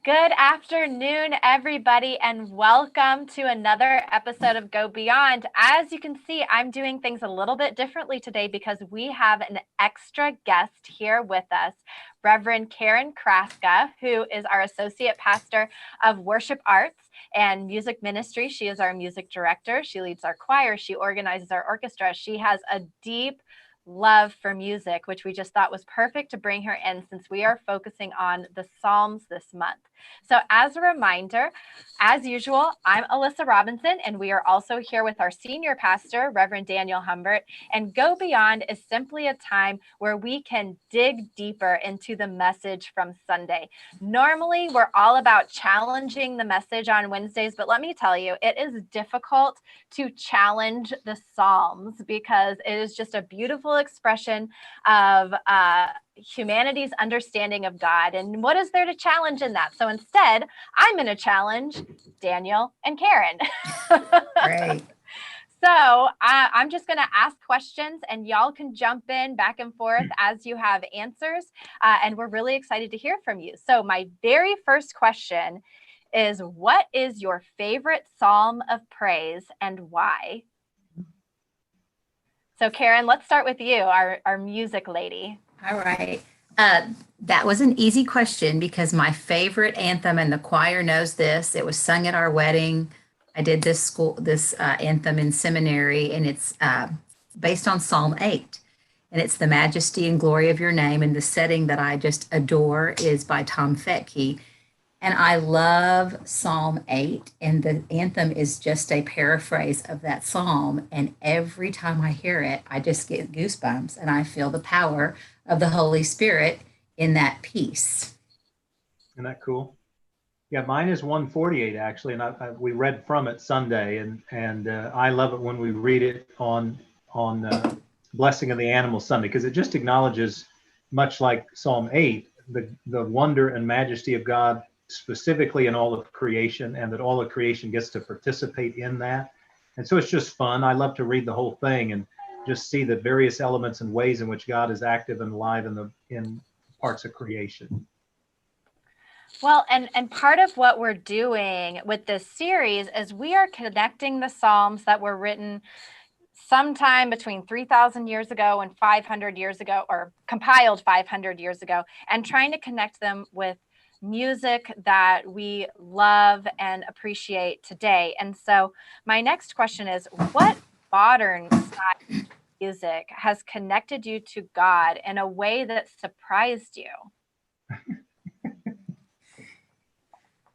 Good afternoon, everybody, and welcome to another episode of Go Beyond. As you can see, I'm doing things a little bit differently today because we have an extra guest here with us, Reverend Karen Chraska, who is our Associate Pastor of Worship Arts and Music Ministry. She is our music director. She leads our choir. She organizes our orchestra. She has a deep love for music, which we just thought was perfect to bring her in since we are focusing on the Psalms this month. So as a reminder, as usual, I'm Alyssa Robinson, and we are also here with our senior pastor, Reverend Daniel Humbert. And Go Beyond is simply a time where we can dig deeper into the message from Sunday. Normally, we're all about challenging the message on Wednesdays, but let me tell you, it is difficult to challenge the Psalms because it is just a beautiful expression of humanity's understanding of God. And what is there to challenge in that? So instead, I'm going to challenge Daniel and Karen. Great. So I'm just going to ask questions and y'all can jump in back and forth as you have answers. And we're really excited to hear from you. So my very first question is, what is your favorite psalm of praise and why? So Karen, let's start with you, our music lady. All right. That was an easy question because my favorite anthem, and the choir knows this, it was sung at our wedding. I did this anthem in seminary, and it's based on Psalm 8. And it's the majesty and glory of your name. And the setting that I just adore is by Tom Fetke. And I love Psalm 8, and the anthem is just a paraphrase of that psalm. And every time I hear it, I just get goosebumps and I feel the power of the Holy Spirit in that piece. Isn't that cool? Yeah, mine is 148 actually, and we read from it Sunday, and I love it when we read it on Blessing of the Animal Sunday, because it just acknowledges, much like Psalm 8, the wonder and majesty of God specifically in all of creation, and that all of creation gets to participate in that. And so it's just fun. I love to read the whole thing and just see the various elements and ways in which God is active and alive in parts of creation. Well, and part of what we're doing with this series is we are connecting the Psalms that were written sometime between 3,000 years ago and 500 years ago, or compiled 500 years ago, and trying to connect them with music that we love and appreciate today. And so my next question is, what modern style music has connected you to God in a way that surprised you?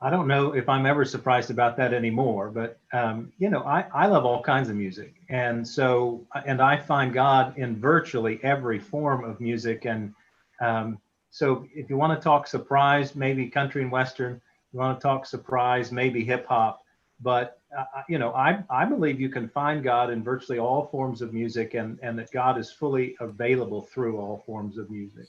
I don't know if I'm ever surprised about that anymore, but I love all kinds of music. And I find God in virtually every form of music. And so if you want to talk surprise, maybe country and Western. You want to talk surprise, maybe hip hop. But, I believe you can find God in virtually all forms of music, and that God is fully available through all forms of music.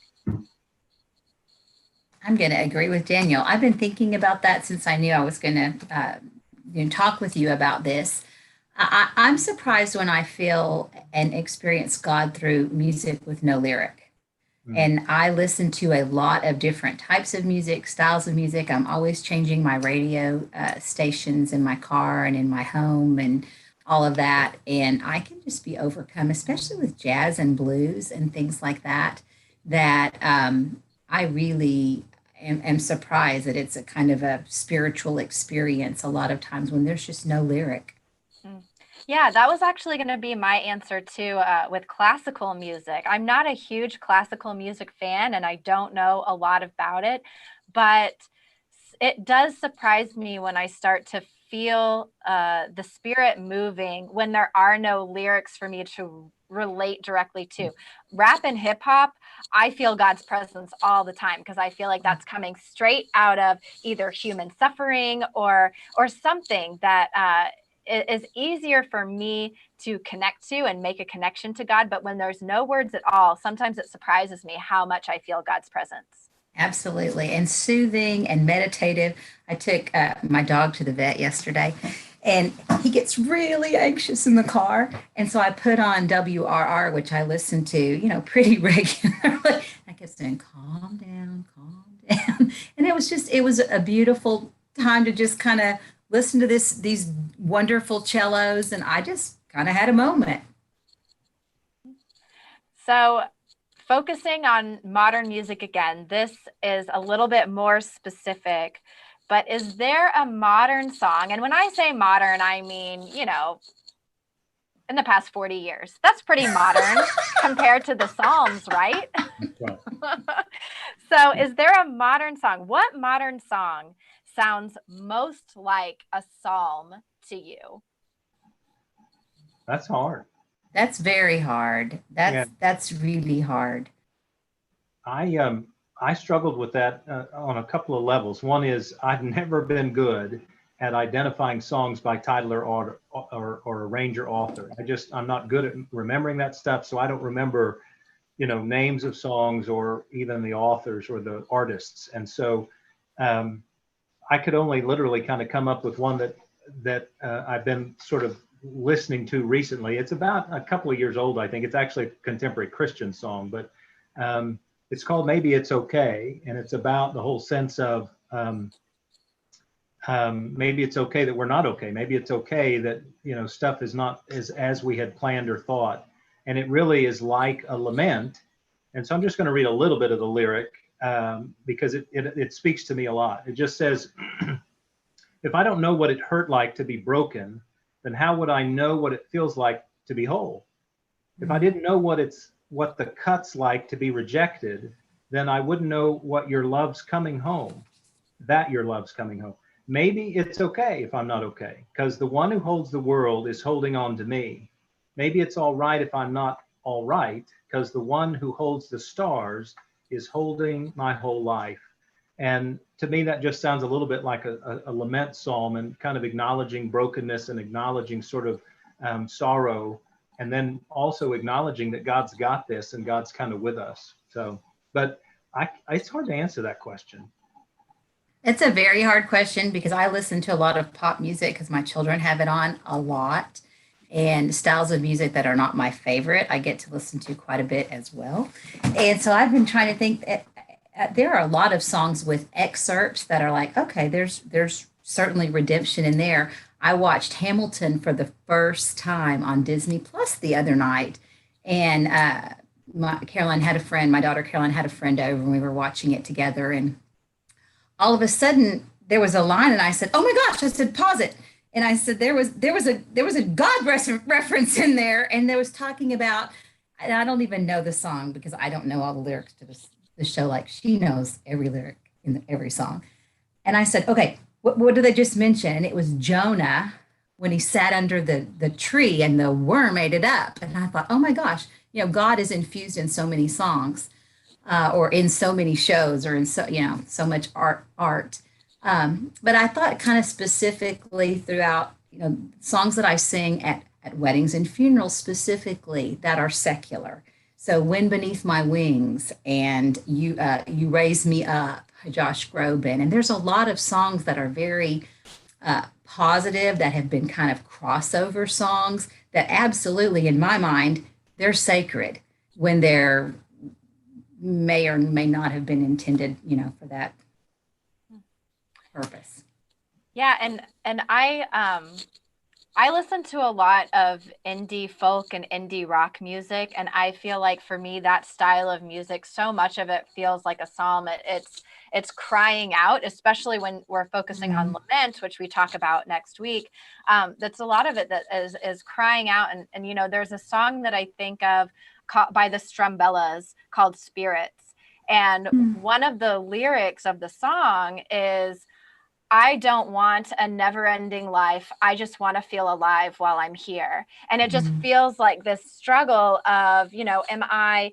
I'm going to agree with Daniel. I've been thinking about that since I knew I was going to talk with you about this. I'm surprised when I feel and experience God through music with no lyric. And I listen to a lot of different types of music, styles of music. I'm always changing my radio stations in my car and in my home and all of that. And I can just be overcome, especially with jazz and blues and things like that, I really am surprised that it's a kind of a spiritual experience a lot of times when there's just no lyric. Yeah, that was actually going to be my answer too with classical music. I'm not a huge classical music fan, and I don't know a lot about it, but it does surprise me when I start to feel the Spirit moving when there are no lyrics for me to relate directly to. Rap and hip hop, I feel God's presence all the time because I feel like that's coming straight out of either human suffering or something that is easier for me to connect to and make a connection to God. But when there's no words at all, sometimes it surprises me how much I feel God's presence. Absolutely. And soothing and meditative. I took my dog to the vet yesterday, and he gets really anxious in the car. And so I put on WRR, which I listen to, pretty regularly. I kept saying, calm down, calm down. And it was a beautiful time to just kind of listen to these wonderful cellos. And I just kind of had a moment. So focusing on modern music again, this is a little bit more specific, but is there a modern song? And when I say modern, I mean, in the past 40 years. That's pretty modern compared to the Psalms, right? Right. So is there a modern song? What modern song sounds most like a psalm to you? That's hard. That's very hard. That's really hard. I struggled with that on a couple of levels. One is I've never been good at identifying songs by title or arranger author. I'm not good at remembering that stuff, so I don't remember, names of songs or even the authors or the artists. And so I could only literally kind of come up with one that I've been sort of listening to recently. It's about a couple of years old, I think. It's actually a contemporary Christian song, but it's called Maybe It's Okay. And it's about the whole sense of maybe it's okay that we're not okay. Maybe it's okay that, stuff is not as we had planned or thought. And it really is like a lament. And so I'm just going to read a little bit of the lyric because it speaks to me a lot. It just says, if I don't know what it hurt like to be broken, then how would I know what it feels like to be whole? If I didn't know what the cut's like to be rejected, then I wouldn't know what your love's coming home, that your love's coming home. Maybe it's okay if I'm not okay, because the one who holds the world is holding on to me. Maybe it's all right if I'm not all right, because the one who holds the stars is holding my whole life. And to me, that just sounds a little bit like a lament psalm, and kind of acknowledging brokenness and acknowledging sort of sorrow, and then also acknowledging that God's got this and God's kind of with us. So, but it's hard to answer that question. It's a very hard question because I listen to a lot of pop music because my children have it on a lot, and styles of music that are not my favorite, I get to listen to quite a bit as well. And so I've been trying to think that there are a lot of songs with excerpts that are like, okay, there's certainly redemption in there. I watched Hamilton for the first time on Disney Plus the other night, and my daughter Caroline had a friend over, and we were watching it together. And all of a sudden, there was a line, and I said, "Oh my gosh!" I said, "Pause it!" And I said, "There was a God reference in there, and there was talking about." And I don't even know the song because I don't know all the lyrics to the show like she knows every lyric in every song. And I said, "Okay, what did they just mention?" And it was Jonah when he sat under the tree and the worm ate it up. And I thought, oh my gosh, God is infused in so many songs, or in so many shows, or in so much art. But I thought kind of specifically throughout, songs that I sing at weddings and funerals specifically that are secular. So Wind Beneath My Wings and You Raise Me Up, Josh Groban. And there's a lot of songs that are very positive, that have been kind of crossover songs that absolutely, in my mind, they're sacred when they're may or may not have been intended, for that purpose. Yeah, and I listen to a lot of indie folk and indie rock music, and I feel like for me that style of music, so much of it feels like a psalm. It's crying out, especially when we're focusing on lament, which we talk about next week. That's a lot of it that is crying out, and there's a song that I think of by the Strumbellas called Spirits, and one of the lyrics of the song is, I don't want a never-ending life. I just want to feel alive while I'm here. And it just feels like this struggle of, am I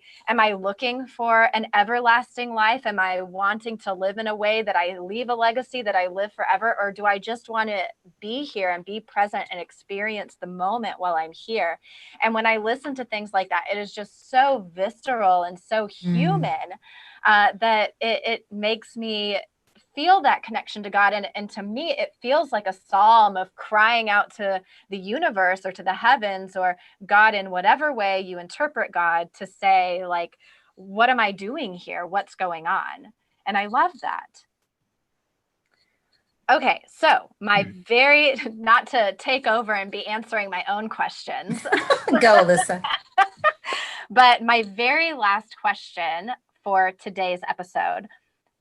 looking for an everlasting life? Am I wanting to live in a way that I leave a legacy, that I live forever? Or do I just want to be here and be present and experience the moment while I'm here? And when I listen to things like that, it is just so visceral and so human that it makes me feel that connection to God. And to me, it feels like a psalm of crying out to the universe or to the heavens or God in whatever way you interpret God, to say, like, what am I doing here? What's going on? And I love that. Okay, so my not to take over and be answering my own questions. Go, Alyssa. But my very last question for today's episode: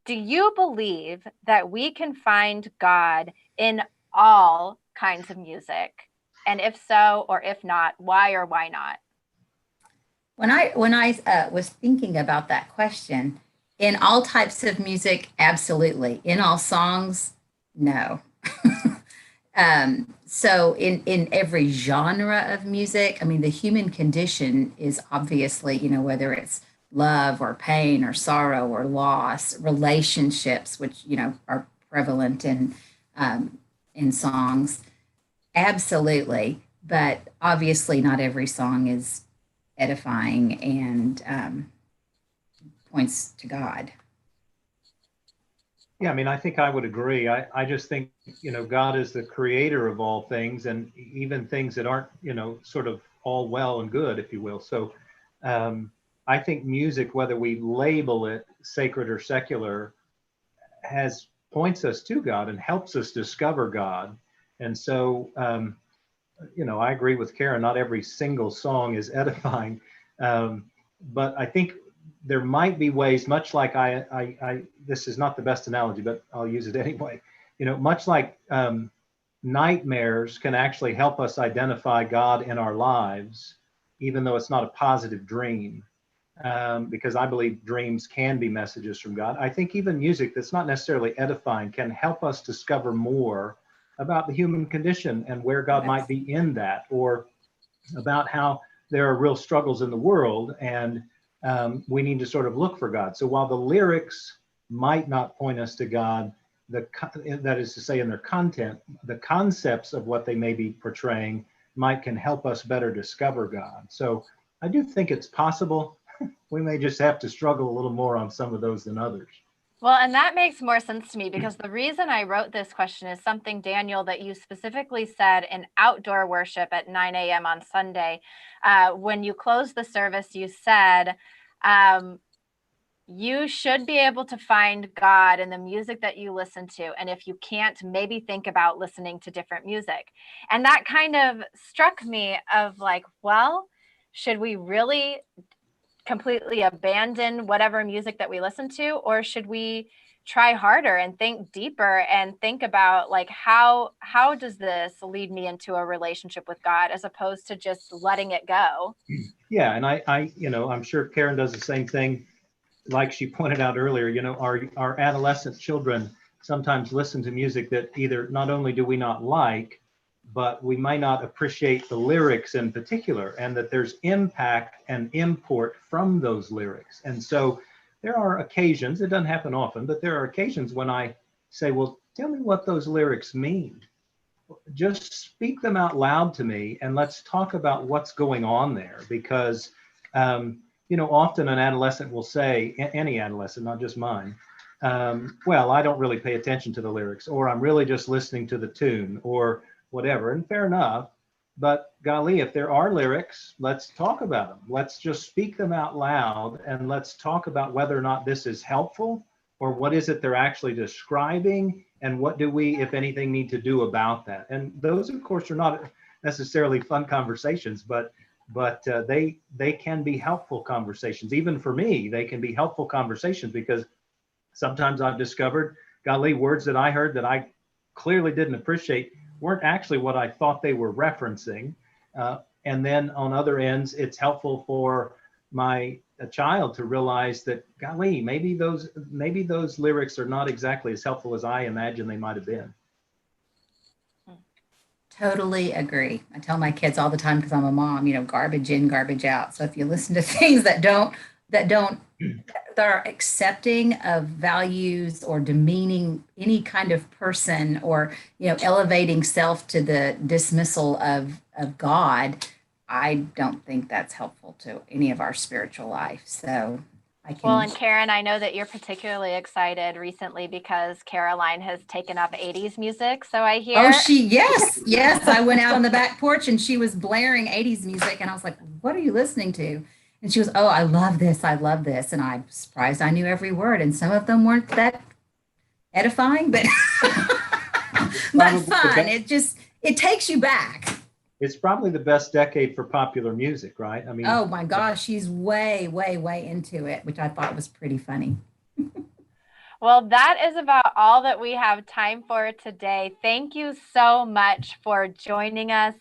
do you believe that we can find God in all kinds of music? And if so, or if not, why or why not? When I was thinking about that question, in all types of music, absolutely. In all songs, no. So in every genre of music, I mean, the human condition is obviously, whether it's love or pain or sorrow or loss, relationships, which, are prevalent in songs. Absolutely. But obviously not every song is edifying and points to God. Yeah, I mean, I think I would agree. I just think, God is the creator of all things, and even things that aren't, sort of all well and good, if you will. So I think music, whether we label it sacred or secular, points us to God and helps us discover God. And so, I agree with Karen, not every single song is edifying. But I think there might be ways, much like this is not the best analogy, but I'll use it anyway. Much like nightmares can actually help us identify God in our lives, even though it's not a positive dream, because I believe dreams can be messages from God. I think even music that's not necessarily edifying can help us discover more about the human condition and where God might be in that, or about how there are real struggles in the world, and we need to sort of look for God. So while the lyrics might not point us to God, that is to say in their content, the concepts of what they may be portraying can help us better discover God. So I do think it's possible. We may just have to struggle a little more on some of those than others. Well, and that makes more sense to me, because the reason I wrote this question is something, Daniel, that you specifically said in outdoor worship at 9 a.m. on Sunday. When you closed the service, you said, you should be able to find God in the music that you listen to. And if you can't, maybe think about listening to different music. And that kind of struck me of like, well, should we really completely abandon whatever music that we listen to, or should we try harder and think deeper and think about like how does this lead me into a relationship with God, as opposed to just letting it go? Yeah, and I I'm sure Karen does the same thing. Like she pointed out earlier, our adolescent children sometimes listen to music that either not only do we not like, but we might not appreciate the lyrics in particular, and that there's impact and import from those lyrics. And so there are occasions, it doesn't happen often, but there are occasions when I say, well, tell me what those lyrics mean. Just speak them out loud to me, and let's talk about what's going on there. Because, often an adolescent will say, any adolescent, not just mine, well, I don't really pay attention to the lyrics, or I'm really just listening to the tune, or whatever. And fair enough. But golly, if there are lyrics, let's talk about them. Let's just speak them out loud, and let's talk about whether or not this is helpful, or what is it they're actually describing, and what do we, if anything, need to do about that. And those, of course, are not necessarily fun conversations, but they can be helpful conversations. Even for me, they can be helpful conversations, because sometimes I've discovered, golly, words that I heard that I clearly didn't appreciate weren't actually what I thought they were referencing. And then on other ends, it's helpful for my child to realize that, golly, maybe those lyrics are not exactly as helpful as I imagine they might have been. Totally agree. I tell my kids all the time, because I'm a mom, garbage in, garbage out. So if you listen to things that are accepting of values or demeaning any kind of person, or elevating self to the dismissal of God, I don't think that's helpful to any of our spiritual life. So Well, and Karen, I know that you're particularly excited recently because Caroline has taken up 80s music. So I hear. Oh, yes. I went out on the back porch and she was blaring 80s music, and I was like, what are you listening to? And she goes, "Oh, I love this. I love this." And I'm surprised I knew every word. And some of them weren't that edifying, but but Probably the fun. best, It takes you back. it's probably the best decade for popular music, right? I mean, Oh my gosh, she's way, way, way into it, which I thought was pretty funny. Well, that is about all that we have time for today. Thank you so much for joining us.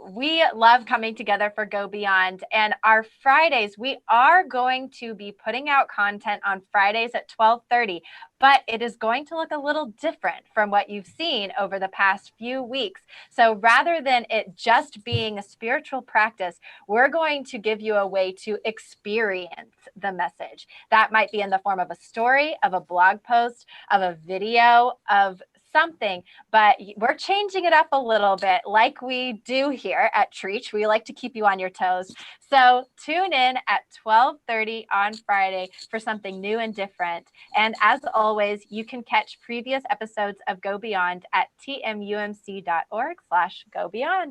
We love coming together for Go Beyond. And our Fridays, we are going to be putting out content on Fridays at 12:30, but it is going to look a little different from what you've seen over the past few weeks. So rather than it just being a spiritual practice, we're going to give you a way to experience the message. That might be in the form of a story, of a blog post, of a video, of something, but we're changing it up a little bit like we do here at Treach. We like to keep you on your toes. So tune in at 12:30 on Friday for something new and different. And as always, you can catch previous episodes of Go Beyond at tmumc.org/gobeyond.